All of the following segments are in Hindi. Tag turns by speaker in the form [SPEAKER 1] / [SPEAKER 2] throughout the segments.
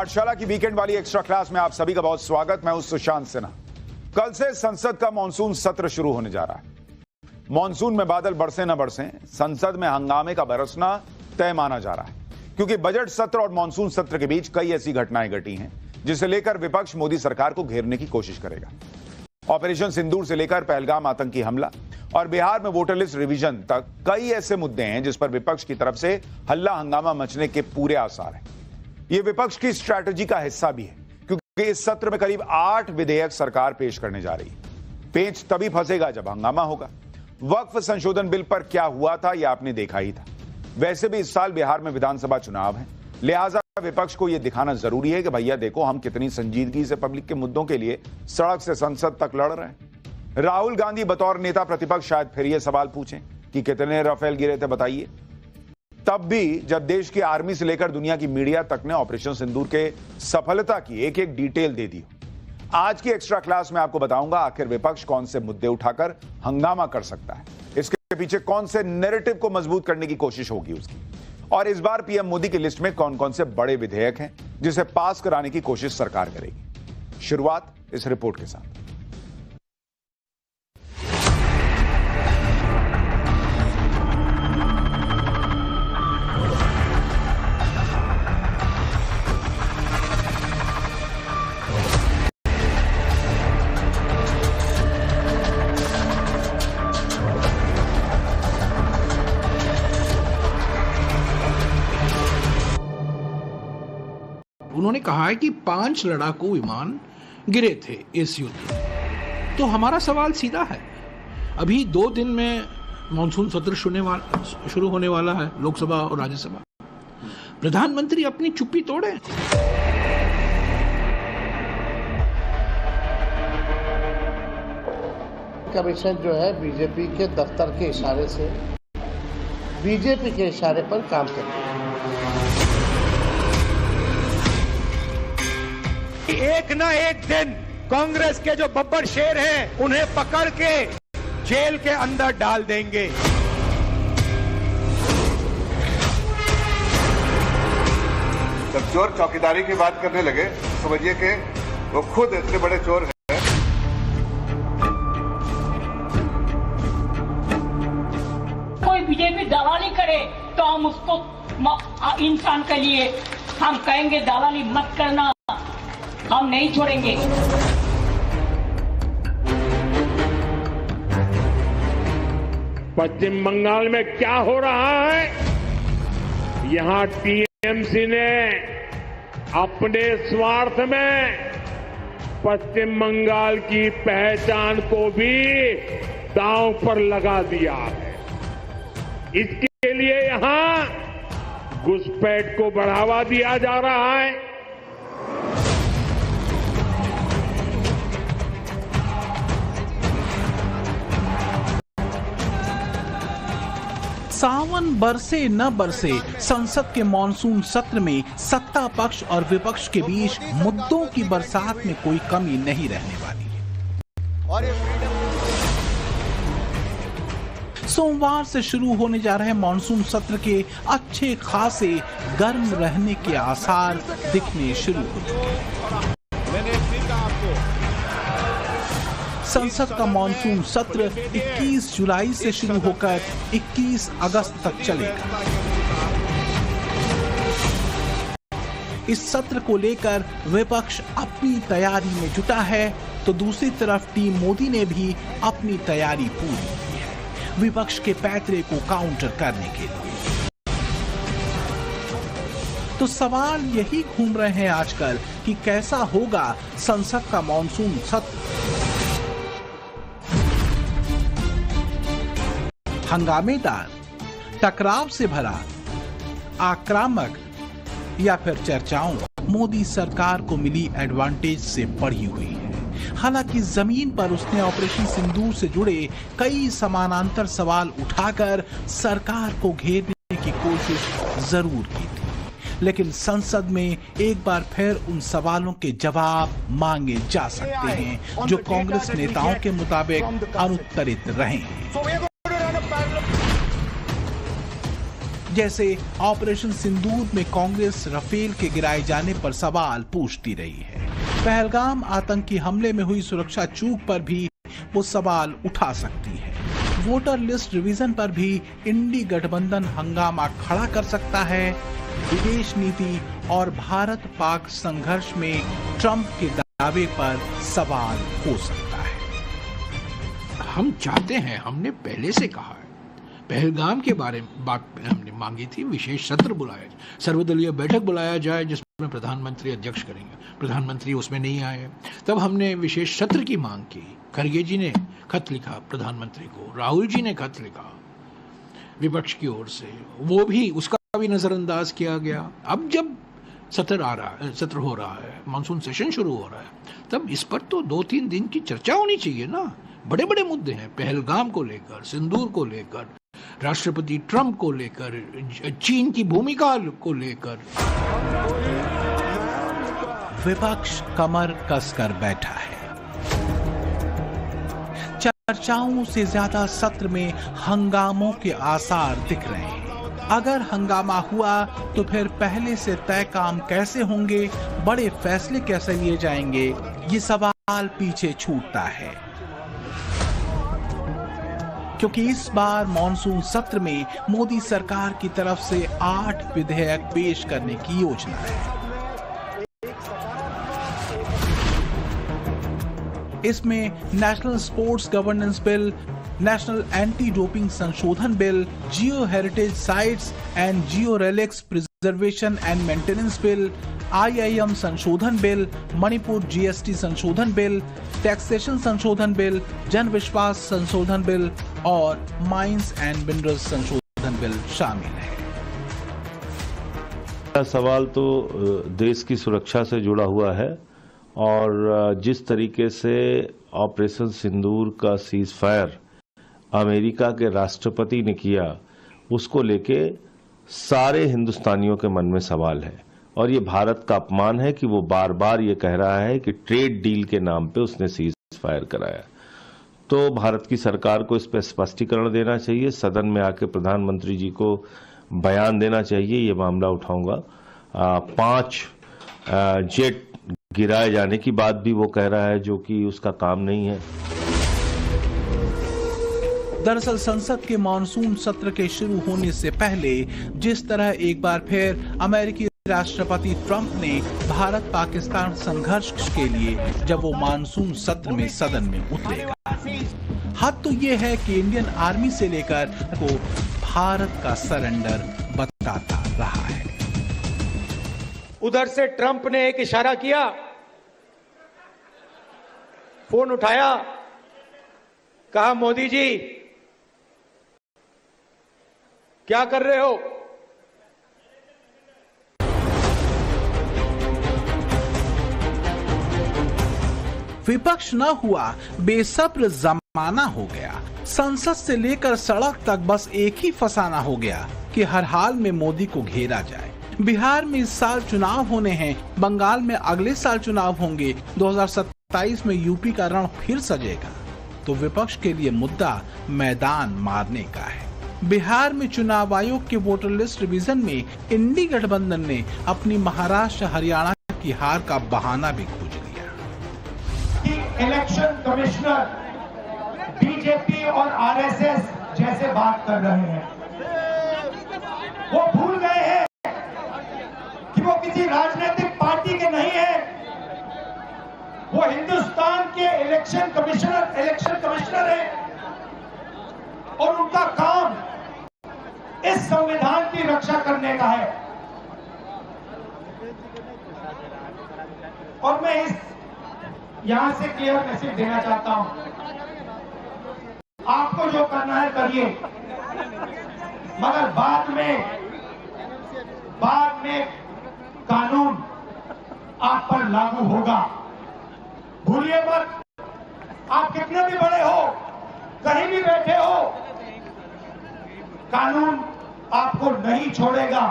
[SPEAKER 1] पाठशाला की वीकेंड वाली एक्स्ट्रा क्लास में आप सभी का बहुत स्वागत। मैं हूं सुशांत सिन्हा। कल से संसद का मॉनसून सत्र शुरू होने जा रहा है। मॉनसून में बादल बरसे न बरसे, संसद में हंगामे का बरसना तय माना जा रहा है, क्योंकि बजट सत्र और मॉनसून सत्र के बीच कई ऐसी घटनाएं घटी हैं जिसे लेकर विपक्ष मोदी सरकार को घेरने की कोशिश करेगा। ऑपरेशन सिंदूर से लेकर पहलगाम आतंकी हमला और बिहार में वोटर लिस्ट रिवीजन तक कई ऐसे मुद्दे हैं जिस पर विपक्ष की तरफ से हल्ला हंगामा मचने के पूरे आसार हैं। ये विपक्ष की स्ट्रैटेजी का हिस्सा भी है, क्योंकि इस सत्र में करीब 8 विधेयक सरकार पेश करने जा रही है। पेच तभी फंसेगा जब हंगामा होगा। वक्फ संशोधन बिल पर क्या हुआ था यह आपने देखा ही था। वैसे भी इस साल बिहार में विधानसभा चुनाव है, लिहाजा विपक्ष को यह दिखाना जरूरी है कि भैया देखो हम कितनी संजीदगी से पब्लिक के मुद्दों के लिए सड़क से संसद तक लड़ रहे हैं। राहुल गांधी बतौर नेता प्रतिपक्ष शायद फिर यह सवाल पूछें कि कितने राफेल गिरे थे बताइए, तब भी जब देश की आर्मी से लेकर दुनिया की मीडिया तक ने ऑपरेशन सिंदूर के सफलता की एक एक डिटेल दे दी। आज की एक्स्ट्रा क्लास में आपको बताऊंगा आखिर विपक्ष कौन से मुद्दे उठाकर हंगामा कर सकता है, इसके पीछे कौन से नैरेटिव को मजबूत करने की कोशिश होगी उसकी, और इस बार पीएम मोदी की लिस्ट में कौन कौन से बड़े विधेयक हैं जिसे पास कराने की कोशिश सरकार करेगी। शुरुआत इस रिपोर्ट के साथ।
[SPEAKER 2] उन्होंने कहा है कि 5 लड़ाकू विमान गिरे थे इस युद्ध में। तो हमारा सवाल सीधा है, अभी 2 दिन में मॉनसून सत्र शुरू होने वाला है, लोकसभा और राज्यसभा। प्रधानमंत्री अपनी चुप्पी तोड़े।
[SPEAKER 3] कमीशन जो है बीजेपी के दफ्तर के इशारे से, बीजेपी के इशारे पर काम कर रही है।
[SPEAKER 4] एक ना एक दिन कांग्रेस के जो बब्बर शेर हैं उन्हें पकड़ के जेल के अंदर डाल देंगे।
[SPEAKER 5] जब चोर चौकीदारी की बात करने लगे समझिए कि वो खुद इतने बड़े चोर हैं।
[SPEAKER 6] कोई बीजेपी दलाली करे तो हम उसको इंसान के लिए हम कहेंगे दलाली मत करना, हम नहीं छोड़ेंगे।
[SPEAKER 7] पश्चिम बंगाल में क्या हो रहा है? यहां टीएमसी ने अपने स्वार्थ में पश्चिम बंगाल की पहचान को भी दांव पर लगा दिया है। इसके लिए यहां घुसपैठ को बढ़ावा दिया जा रहा है।
[SPEAKER 2] सावन बरसे न बरसे, संसद के मॉनसून सत्र में सत्ता पक्ष और विपक्ष के बीच मुद्दों की बरसात में कोई कमी नहीं रहने वाली है। सोमवार से शुरू होने जा रहे मॉनसून सत्र के अच्छे खासे गर्म रहने के आसार दिखने शुरू हो चुके हैं। संसद का मॉनसून सत्र 21 जुलाई से शुरू होकर 21 अगस्त तक चलेगा। इस सत्र को लेकर विपक्ष अपनी तैयारी में जुटा है, तो दूसरी तरफ टीम मोदी ने भी अपनी तैयारी पूरी की है विपक्ष के पैतरे को काउंटर करने के लिए। तो सवाल यही घूम रहे हैं आजकल कि कैसा होगा संसद का मॉनसून सत्र। हंगामेदार, टकराव से भरा, आक्रामक या फिर चर्चाओं। मोदी सरकार को मिली एडवांटेज से बढ़ी हुई है। हालांकि जमीन पर उसने ऑपरेशन सिंदूर से जुड़े कई समानांतर सवाल उठाकर सरकार को घेरने की कोशिश जरूर की थी, लेकिन संसद में एक बार फिर उन सवालों के जवाब मांगे जा सकते हैं जो कांग्रेस नेताओं के मुताबिक अनुत्तरित रहे हैं। जैसे ऑपरेशन सिंदूर में कांग्रेस राफेल के गिराए जाने पर सवाल पूछती रही है। पहलगाम आतंकी हमले में हुई सुरक्षा चूक पर भी वो सवाल उठा सकती है। वोटर लिस्ट रिवीजन पर भी इंडी गठबंधन हंगामा खड़ा कर सकता है। विदेश नीति और भारत पाक संघर्ष में ट्रंप के दावे पर सवाल हो सकता है।
[SPEAKER 8] हम चाहते हैं, हमने पहले से कहा है, पहलगाम के बारे में बात हमने मांगी थी, विशेष सत्र बुलाया, सर्वदलीय बैठक बुलाया जाए जिसमें प्रधानमंत्री अध्यक्ष करेंगे। प्रधानमंत्री उसमें नहीं आए। तब हमने विशेष सत्र की मांग की। खरगे जी ने खत लिखा प्रधानमंत्री को, राहुल जी ने खत लिखा विपक्ष की ओर से, वो भी उसका भी नजरअंदाज किया गया। अब जब सत्र हो रहा है, मानसून सेशन शुरू हो रहा है, तब इस पर तो 2-3 दिन की चर्चा होनी चाहिए ना। बड़े बड़े मुद्दे हैं, पहलगाम को लेकर, सिंदूर को लेकर, राष्ट्रपति ट्रंप को लेकर, चीन की भूमिका को लेकर।
[SPEAKER 2] विपक्ष कमर कसकर बैठा है। चर्चाओं से ज्यादा सत्र में हंगामों के आसार दिख रहे हैं। अगर हंगामा हुआ तो फिर पहले से तय काम कैसे होंगे, बड़े फैसले कैसे लिए जाएंगे, ये सवाल पीछे छूटता है। क्योंकि इस बार मॉनसून सत्र में मोदी सरकार की तरफ से 8 विधेयक पेश करने की योजना है। इसमें national sports governance bill, national anti doping संशोधन bill, geo heritage sites and geo relics preservation and maintenance bill, IIM संशोधन बिल, मणिपुर GST संशोधन बिल, टैक्सेशन संशोधन बिल, जन विश्वास संशोधन बिल और माइंस एंड मिनरल्स संशोधन बिल शामिल है।
[SPEAKER 9] सवाल तो देश की सुरक्षा से जुड़ा हुआ है और जिस तरीके से ऑपरेशन सिंदूर का सीज फायर अमेरिका के राष्ट्रपति ने किया, उसको लेके सारे हिंदुस्तानियों के मन में सवाल है। और ये भारत का अपमान है कि वो बार बार ये कह रहा है कि ट्रेड डील के नाम पे उसने सीज फायर कराया। तो भारत की सरकार को इस पर स्पष्टीकरण देना चाहिए, सदन में आके प्रधानमंत्री जी को बयान देना चाहिए। ये मामला उठाऊंगा। 5 जेट गिराए जाने की बात भी वो कह रहा है, जो कि उसका काम नहीं है।
[SPEAKER 2] दरअसल संसद के मानसून सत्र के शुरू होने से पहले जिस तरह एक बार फिर अमेरिकी राष्ट्रपति ट्रंप ने भारत पाकिस्तान संघर्ष के लिए जब वो मानसून सत्र में सदन में उतरेगा, हद तो ये है कि इंडियन आर्मी से लेकर को भारत का सरेंडर बताता रहा है।
[SPEAKER 4] उधर से ट्रंप ने एक इशारा किया, फोन उठाया, कहा मोदी जी क्या कर रहे हो?
[SPEAKER 2] विपक्ष न हुआ, बेसब्र जमाना हो गया। संसद से लेकर सड़क तक बस एक ही फसाना हो गया कि हर हाल में मोदी को घेरा जाए। बिहार में इस साल चुनाव होने हैं, बंगाल में अगले साल चुनाव होंगे, 2027 में यूपी का रण फिर सजेगा। तो विपक्ष के लिए मुद्दा मैदान मारने का है। बिहार में चुनाव आयोग के वोटर लिस्ट रिवीजन में इंडी गठबंधन ने अपनी महाराष्ट्र हरियाणा की हार का बहाना भी खोज लिया।
[SPEAKER 10] इलेक्शन कमिश्नर बीजेपी और आरएसएस जैसे बात कर रहे हैं, वो भूल गए हैं कि वो किसी राजनीतिक पार्टी के नहीं है। वो हिंदुस्तान के इलेक्शन कमिश्नर है और उनका काम इस संविधान की रक्षा करने का है। और मैं इस यहां से क्लियर मैसेज देना चाहता हूं, आपको जो करना है करिए, मगर बाद में कानून आप पर लागू होगा। भूलिए मत, आप कितने भी बड़े हो, कहीं भी बैठे हो, कानून आपको नहीं छोड़ेगा।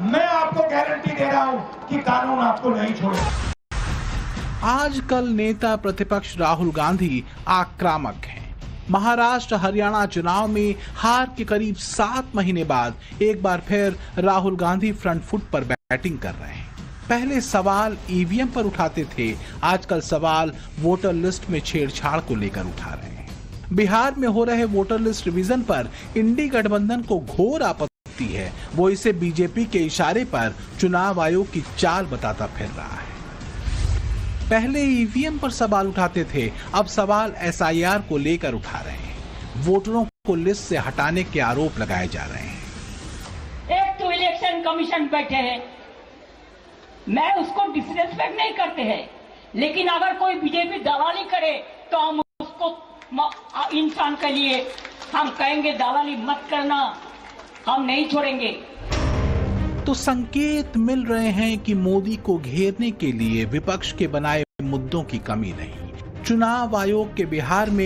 [SPEAKER 10] मैं आपको गारंटी दे रहा हूं कि कानून आपको नहीं छोड़ेगा।
[SPEAKER 2] आजकल नेता प्रतिपक्ष राहुल गांधी आक्रामक हैं। महाराष्ट्र हरियाणा चुनाव में हार के करीब 7 महीने बाद एक बार फिर राहुल गांधी फ्रंट फुट पर बैटिंग कर रहे हैं। पहले सवाल ईवीएम पर उठाते थे, आजकल सवाल वोटर लिस्ट में छेड़छाड़ को लेकर उठा रहे हैं। बिहार में हो रहे वोटर लिस्ट रिवीजन पर इंडी गठबंधन को घोर आपत्ति है। वो इसे बीजेपी के इशारे पर चुनाव आयोग की चाल बताता फिर रहा है। पहले ईवीएम पर सवाल उठाते थे, अब सवाल एसआईआर को लेकर उठा रहे हैं। वोटरों को लिस्ट से हटाने के आरोप लगाए जा रहे हैं।
[SPEAKER 6] एक तो इलेक्शन कमीशन बैठे हैं, मैं उसको डिसरेस्पेक्ट नहीं करते हैं, लेकिन अगर कोई बीजेपी दलाली करे तो हम उसको इंसान के लिए हम कहेंगे दलाली मत करना, हम नहीं छोड़ेंगे।
[SPEAKER 2] तो संकेत मिल रहे हैं कि मोदी को घेरने के लिए विपक्ष के बनाए मुद्दों की कमी नहीं। चुनाव आयोग के बिहार में